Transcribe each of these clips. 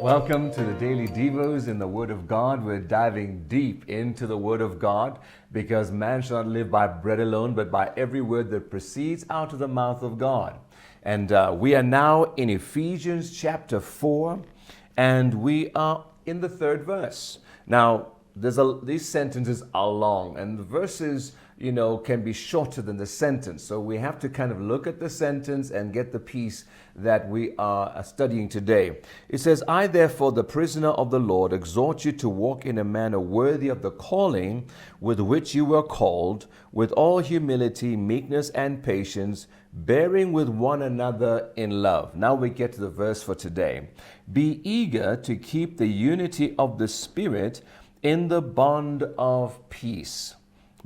Welcome to the Daily Devos in the Word of God. We're diving deep into the Word of God because man shall not live by bread alone, but by every word that proceeds out of the mouth of God. And we are now in Ephesians chapter 4, and we are in the third verse. Now, these sentences are long, and the verses, can be shorter than the sentence. So we have to kind of look at the sentence and get the piece that we are studying today. It says, I therefore, the prisoner of the Lord, exhort you to walk in a manner worthy of the calling with which you were called, with all humility, meekness, and patience, bearing with one another in love. Now we get to the verse for today. Be eager to keep the unity of the Spirit in the bond of peace.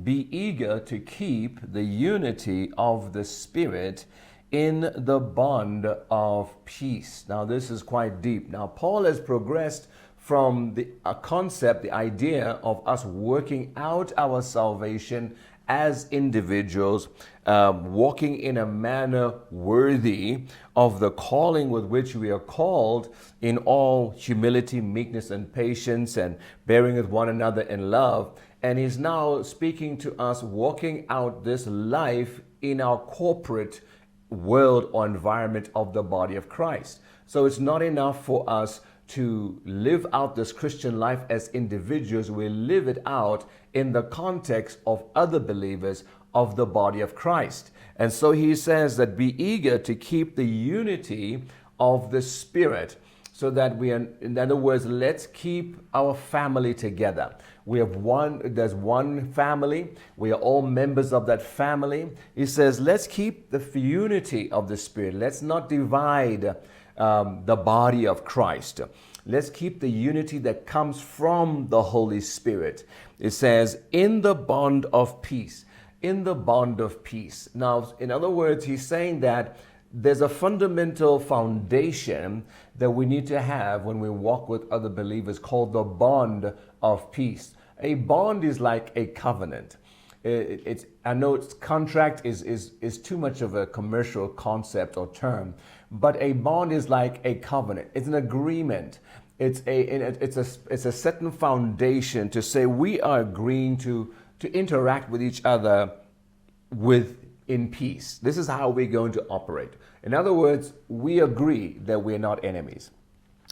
Be eager to keep the unity of the Spirit in the bond of peace. Now, this is quite deep. Now, Paul has progressed from the concept, the idea of us working out our salvation as individuals, walking in a manner worthy of the calling with which we are called in all humility, meekness, and patience, and bearing with one another in love. And he's now speaking to us walking out this life in our corporate world or environment of the body of Christ. So it's not enough for us to live out this Christian life as individuals. We live it out in the context of other believers of the body of Christ. And so he says that be eager to keep the unity of the Spirit, so that we are, in other words, let's keep our family together. There's one family. We are all members of that family. He says, let's keep the unity of the Spirit. Let's not divide the body of Christ. Let's keep the unity that comes from the Holy Spirit. It says, in the bond of peace. In the bond of peace. Now, in other words, he's saying that there's a fundamental foundation that we need to have when we walk with other believers called the bond of peace. A bond is like a covenant. I know its contract is too much of a commercial concept or term, but a bond is like a covenant. It's an agreement. It's a certain foundation to say we are agreeing to interact with each other in peace. This is how we're going to operate. In other words, we agree that we're not enemies.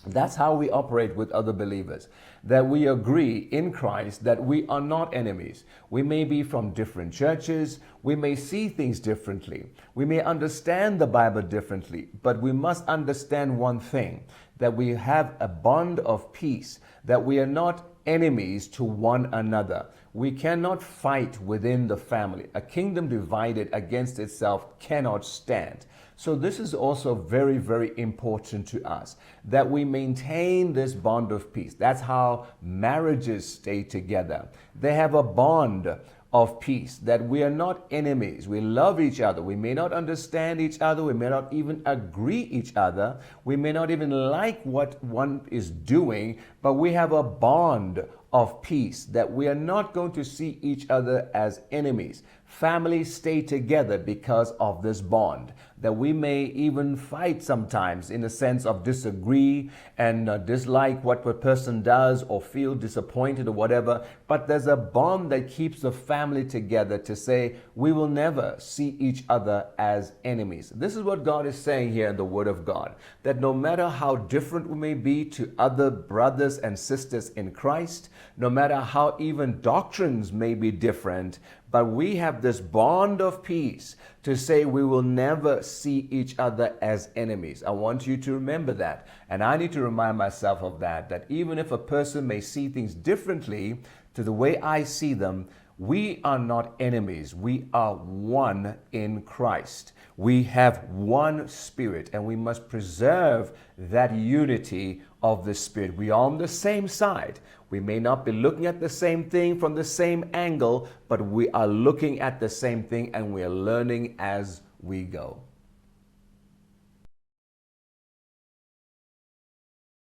That's how we operate with other believers, that we agree in Christ that we are not enemies. We may be from different churches. We may see things differently. We may understand the Bible differently, but we must understand one thing, that we have a bond of peace, that we are not enemies to one another. We cannot fight within the family. A kingdom divided against itself cannot stand. So this is also very, very important to us, that we maintain this bond of peace. That's how marriages stay together. They have a bond of peace, that we are not enemies. We love each other. We may not understand each other. We may not even agree each other. We may not even like what one is doing, but we have a bond of peace, that we are not going to see each other as enemies. Families stay together because of this bond, that we may even fight sometimes in a sense of disagree and dislike what a person does or feel disappointed or whatever. But there's a bond that keeps the family together to say we will never see each other as enemies. This is what God is saying here in the Word of God, that no matter how different we may be to other brothers and sisters in Christ, no matter how even doctrines may be different, but we have this bond of peace to say we will never see each other as enemies. I want you to remember that. And I need to remind myself of that even if a person may see things differently to the way I see them, we are not enemies. We are one in Christ. We have one Spirit, and we must preserve that unity of the Spirit. We are on the same side. We may not be looking at the same thing from the same angle, but we are looking at the same thing, and we are learning as we go.